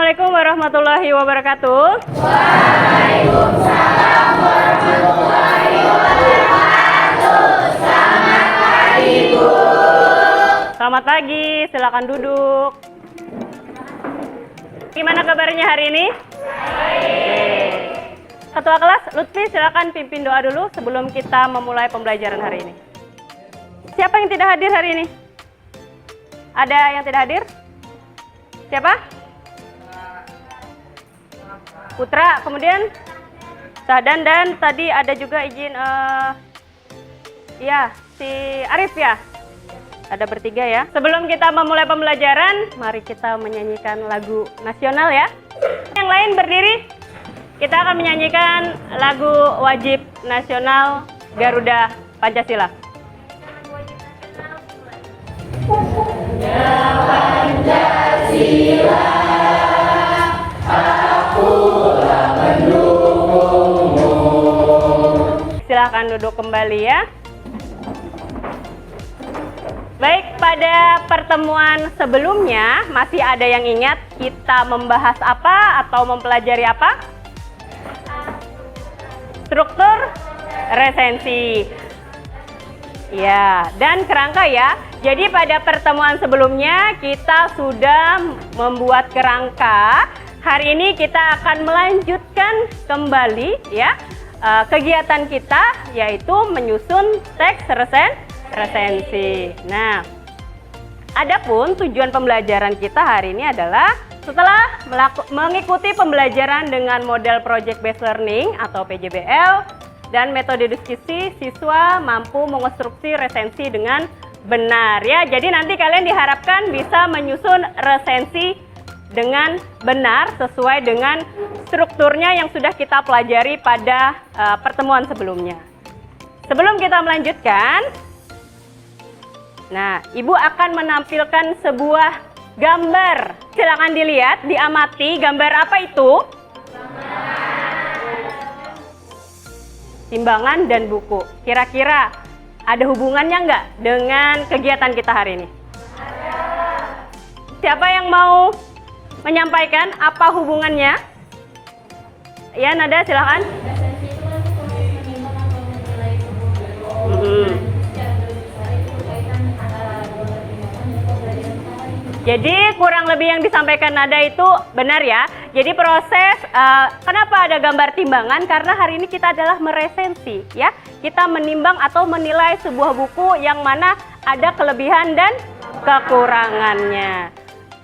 Assalamualaikum warahmatullahi wabarakatuh. Waalaikumsalam warahmatullahi wabarakatuh. Selamat pagi, Bu. Selamat pagi, silakan duduk. Gimana kabarnya hari ini? Baik. Ketua kelas, Lutfi silakan pimpin doa dulu sebelum kita memulai pembelajaran hari ini. Siapa yang tidak hadir hari ini? Ada yang tidak hadir? Siapa? Putra, kemudian Sahdan, dan tadi ada juga izin si Arif ya. Ada bertiga ya. Sebelum kita memulai pembelajaran, mari kita menyanyikan lagu nasional ya. Yang lain berdiri. Kita akan menyanyikan lagu wajib nasional Garuda Pancasila. Pancasila, akulah pendukungmu. Silakan duduk kembali ya. Baik, pada pertemuan sebelumnya masih ada yang ingat kita membahas apa atau mempelajari apa? Struktur resensi. Ya, dan kerangka ya. Jadi pada pertemuan sebelumnya kita sudah membuat kerangka. Hari ini kita akan melanjutkan kembali ya kegiatan kita, yaitu menyusun teks resensi. Nah, adapun tujuan pembelajaran kita hari ini adalah setelah mengikuti pembelajaran dengan model Project Based Learning atau PJBL dan metode diskusi, siswa mampu mengonstruksi resensi dengan benar ya. Jadi nanti kalian diharapkan bisa menyusun resensi dengan benar sesuai dengan strukturnya yang sudah kita pelajari pada pertemuan sebelumnya. Sebelum kita melanjutkan, nah, Ibu akan menampilkan sebuah gambar. Silakan dilihat, diamati. Gambar apa itu? Timbangan dan buku. Kira-kira ada hubungannya nggak dengan kegiatan kita hari ini? Siapa yang mau menyampaikan apa hubungannya? Ya, Nada, silakan. Jadi kurang lebih yang disampaikan Nada itu benar ya. Jadi proses kenapa ada gambar timbangan? Karena hari ini kita adalah meresensi ya. Kita menimbang atau menilai sebuah buku yang mana ada kelebihan dan kekurangannya.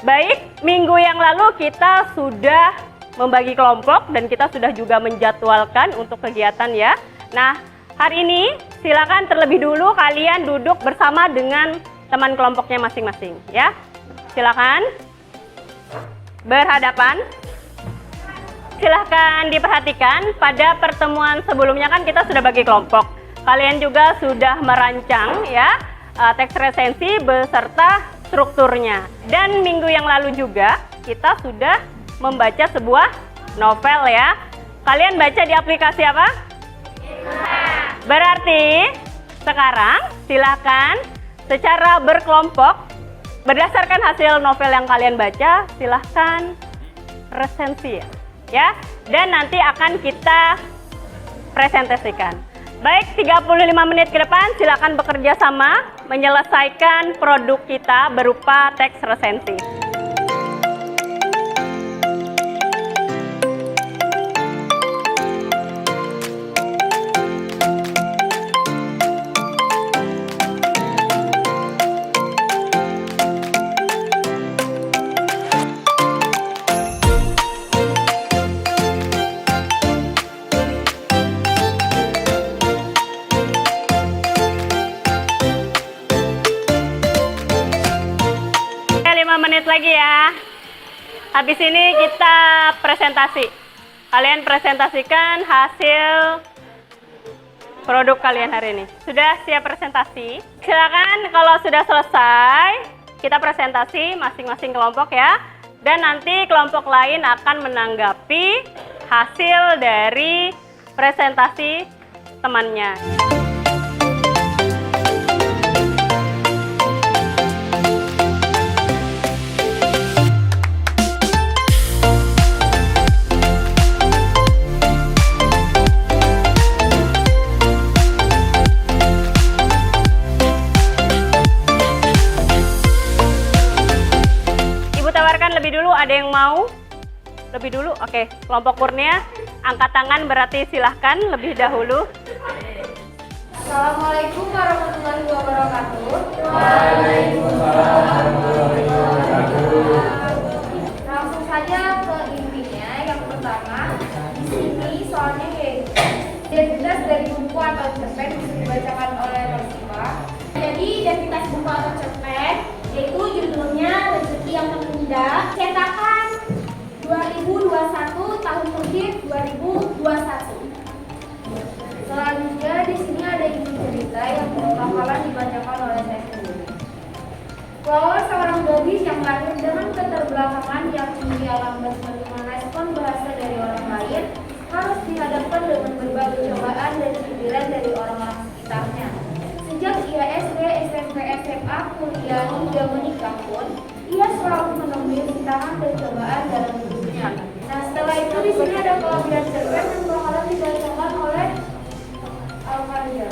Baik, minggu yang lalu kita sudah membagi kelompok dan kita sudah juga menjadwalkan untuk kegiatan ya. Nah, hari ini silakan terlebih dulu kalian duduk bersama dengan teman kelompoknya masing-masing ya. Silakan berhadapan. Silakan diperhatikan pada pertemuan sebelumnya kan kita sudah bagi kelompok. Kalian juga sudah merancang ya teks resensi beserta strukturnya. Dan minggu yang lalu juga kita sudah membaca sebuah novel ya. Kalian baca di aplikasi apa? Berarti sekarang silakan secara berkelompok berdasarkan hasil novel yang kalian baca, silahkan resensi ya. Dan nanti akan kita presentasikan. Baik, 35 menit ke depan silahkan bekerja sama menyelesaikan produk kita berupa teks resensi. Menit lagi ya. Habis ini kita presentasi. Kalian presentasikan hasil produk kalian hari ini. Sudah siap presentasi? Silakan kalau sudah selesai, kita presentasi masing-masing kelompok ya. Dan nanti kelompok lain akan menanggapi hasil dari presentasi temannya. lebih dulu. Oke, kelompok Kurnia angkat tangan berarti silahkan lebih dahulu. Assalamualaikum warahmatullahi wabarakatuh. Waalaikumsalam warahmatullahi wabarakatuh. Langsung saja ke intinya. Yang pertama, di sini soalnya yaitu identitas dari buku atau cerpen bisa dibacakan oleh Rosifa. Jadi identitas buku atau cerpen yaitu judulnya Rezeki yang Tertunda, cetakan 2021 tahun terbit 2021. Selanjutnya di sini ada inti cerita yang bakalan dibacakan oleh saya sendiri. Bahwa seorang gadis yang lahir dengan keterbelakangan yang tinggi lambat menerima respon bahasa dari orang lain harus dihadapkan dengan berbagai cobaan dan cibiran dari orang-orang sekitarnya. Sejak ia SD, SMP, SMA, kuliah hingga menikah pun, ia selalu menemui rintangan dan cobaan dalam hidupnya. Nah, setelah itu di sini ada kelebihan cerpen yang bakalan dibacakan oleh Alfaria.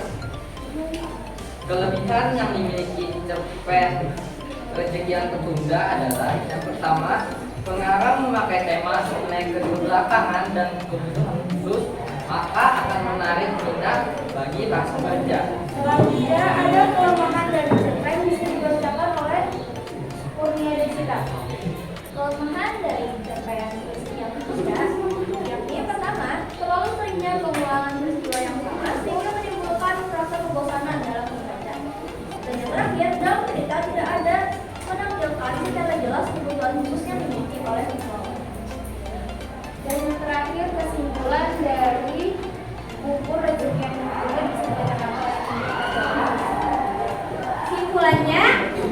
Kelebihan yang dimiliki cerpen Rezeki yang Tertunda adalah yang pertama, pengarang memakai tema mengenai keterbelakangan dan kebutuhan khusus, maka akan menarik minat bagi para pembaca. Selanjutnya ada kelemahan dari cerpen bisa dibacakan oleh Kurnia Desita. Kelemahan dari cerpen Rezeki yang Tertunda yakni yang pertama, terlalu seringnya pengulangan peristiwa yang sama sehingga menimbulkan rasa kebosanan dalam membaca. Dan yang terakhir, dalam cerita tidak ada menampilkan secara jelas kebutuhan khusus yang dimiliki oleh pembawa. Dan yang terakhir, kesimpulan dari buku Rezeki yang Tertunda bisa dikatakan oleh Kesimpulannya,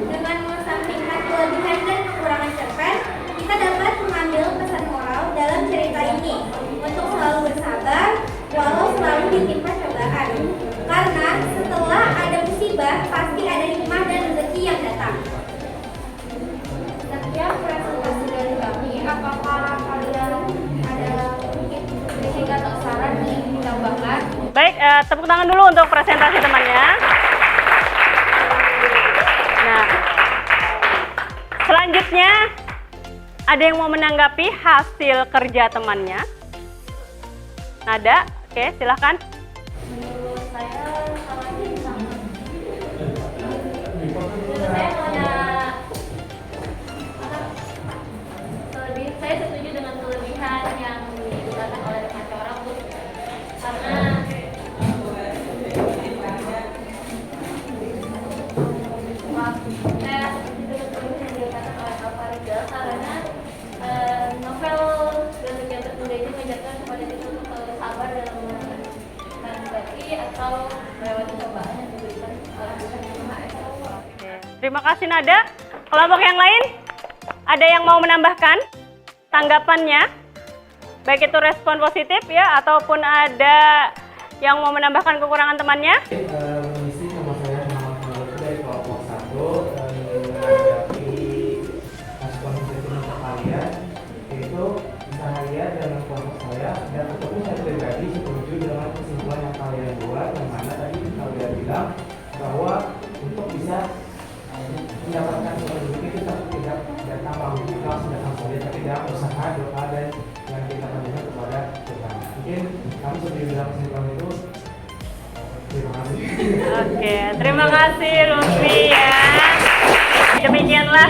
dengan mengesampingkan kelebihan dan kekurangan cerpen, kita dapat mengambil pesan moral dalam cerita ini untuk selalu bersabar walau selalu ditimpa cobaan. Karena setelah ada musibah, pasti ada hikmah dan rezeki yang datang. Sekian presentasi dari kami. Apakah kalian ada mungkin kritik atau saran yang ingin ditambahkan? Baik, tepuk tangan dulu untuk presentasi temannya. Nah, selanjutnya ada yang mau menanggapi hasil kerja temannya? Nada, oke, silahkan. Menurut saya sama aja sama. Menurut saya ada saya setuju dengan kelebihan yang digunakan oleh rekan orang tuh karena saya setuju dengan kelebihan yang digunakan oleh Alfaria karena novel Rezeki yang Tertunda ini mengajarkan kepada kita untuk selalu sabar dalam menghadapi bagi atau melewati cobaan yang diberikan oleh Tuhan Yang Maha Esa. Oke, terima kasih Nada. Kelompok yang lain, ada yang mau menambahkan tanggapannya? Baik itu respon positif ya, ataupun ada yang mau menambahkan kekurangan temannya? Mengisi nama saya Muhammad Nurul dari kelompok 1 menanggapi respon positif untuk kalian, yaitu saya dan kelompok saya dan ataupun saya pribadi setuju dengan kesimpulan yang kalian buat, yang mana tadi kalian bilang bahwa untuk bisa mendapatkan sesuatu itu tidak datang langsung datang saja, tapi dengan usaha, doa dan yang kita panjatkan kepada Tuhan. Mungkin kami sebelum bilang kesimpulan itu, terima kasih. Oke, terima kasih Lutfi ya. Demikianlah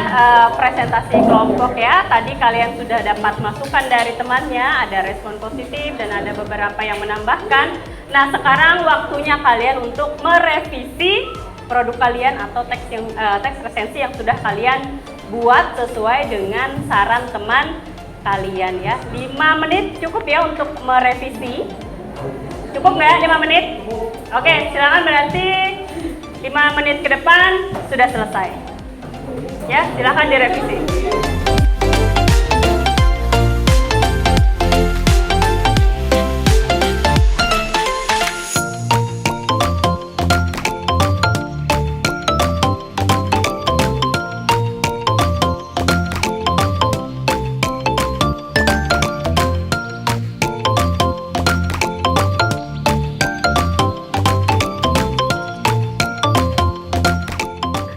presentasi kelompok ya. Tadi kalian sudah dapat masukan dari temannya, ada respon positif dan ada beberapa yang menambahkan. Nah, sekarang waktunya kalian untuk merevisi produk kalian atau teks resensi yang sudah kalian buat sesuai dengan saran teman kalian ya. 5 menit cukup ya untuk merevisi. Cukup nggak 5 menit? Oke, silakan, berarti 5 menit ke depan sudah selesai. Ya, silakan direvisi.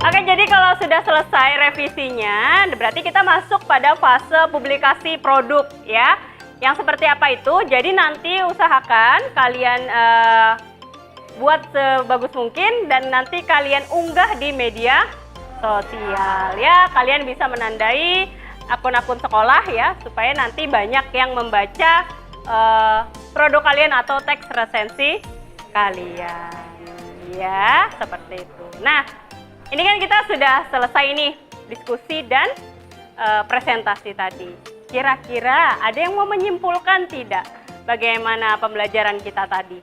Oke, Oke, jadi kalau sudah selesai revisinya, berarti kita masuk pada fase publikasi produk ya. Yang seperti apa itu? Jadi nanti usahakan kalian buat sebagus mungkin dan nanti kalian unggah di media sosial ya. Kalian bisa menandai akun-akun sekolah ya, supaya nanti banyak yang membaca produk kalian atau teks resensi kalian ya, seperti itu. Nah, ini kan kita sudah selesai nih diskusi dan presentasi tadi. Kira-kira ada yang mau menyimpulkan tidak bagaimana pembelajaran kita tadi?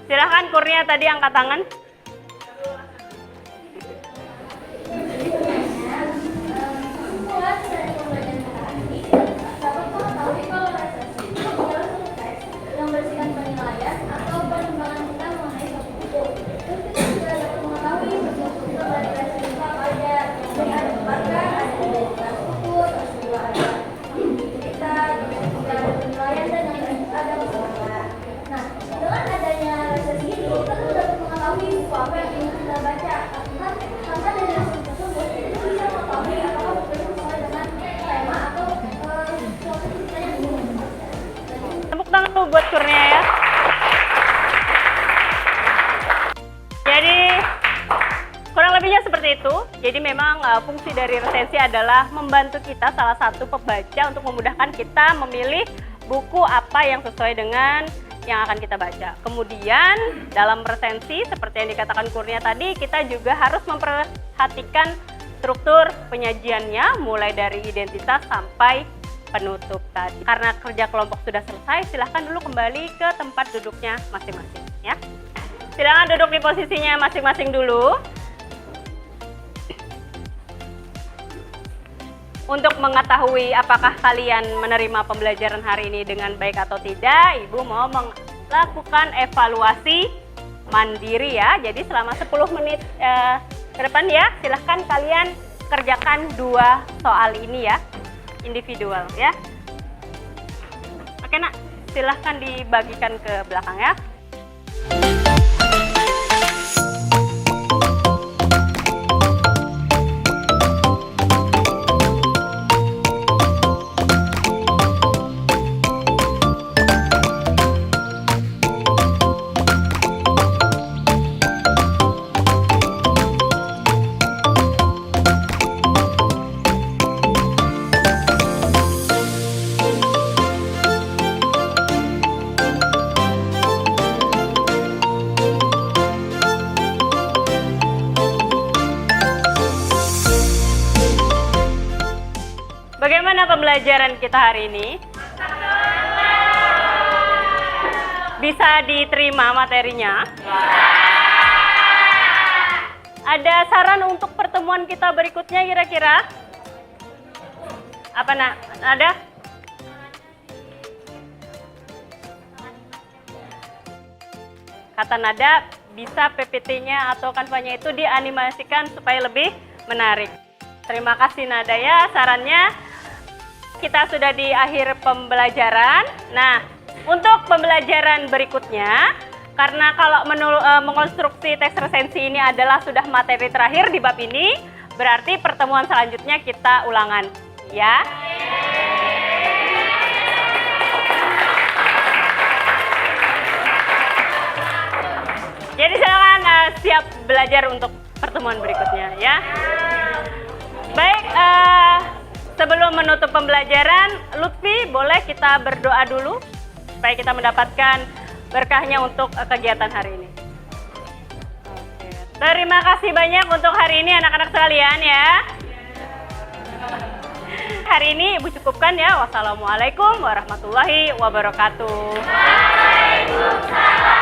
Silahkan Kurnia tadi angkat tangan. Yang bersihkan penilaian atau pengembangan kita mengenai suatu buku. Terus kita juga dapat mengetahui bentuk-bentuk dari resensi itu apa aja. Jadi ada pembakar, ada identitas buku, terus juga ada cerita, terus juga ada penilaian dan yang lain ada masalah. Nah, dengan adanya resensi ini kita tuh dapat mengetahui buku apa yang ingin kita baca. Karena dari resensi tersebut kita bisa mengetahui apakah buku itu sesuai dengan tema atau suatu cerita yang ingin kita baca. Tepuk tangan dulu buat Kurnia ya. Jadi kurang lebihnya seperti itu. Jadi memang fungsi dari resensi adalah membantu kita salah satu pembaca untuk memudahkan kita memilih buku apa yang sesuai dengan yang akan kita baca. Kemudian dalam resensi seperti yang dikatakan Kurnia tadi, kita juga harus memperhatikan struktur penyajiannya mulai dari identitas sampai penutup tadi. Karena kerja kelompok sudah selesai, silahkan dulu kembali ke tempat duduknya masing-masing ya. Silahkan duduk di posisinya masing-masing dulu. Untuk mengetahui apakah kalian menerima pembelajaran hari ini dengan baik atau tidak, Ibu mau melakukan evaluasi mandiri ya. Jadi selama 10 menit ke depan ya, silahkan kalian kerjakan 2 soal ini ya. Individual ya. Oke nak, silahkan dibagikan ke belakang ya. Bagaimana pembelajaran kita hari ini? Bisa diterima materinya? Ada saran untuk pertemuan kita berikutnya kira-kira? Apa nak? Ada? Kata Nada, bisa PPT-nya atau kanvanya itu dianimasikan supaya lebih menarik. Terima kasih Nada ya sarannya. Kita sudah di akhir pembelajaran. Nah, untuk pembelajaran berikutnya, karena kalau mengonstruksi teks resensi ini adalah sudah materi terakhir di bab ini, berarti pertemuan selanjutnya kita ulangan, ya. Jadi silakan siap belajar untuk pertemuan berikutnya, ya. Baik, sebelum menutup pembelajaran, Lutfi boleh kita berdoa dulu supaya kita mendapatkan berkahnya untuk kegiatan hari ini. Oke. Terima kasih banyak untuk hari ini anak-anak sekalian ya. Hari ini Ibu cukupkan ya. Wassalamualaikum warahmatullahi wabarakatuh. Waalaikumsalam.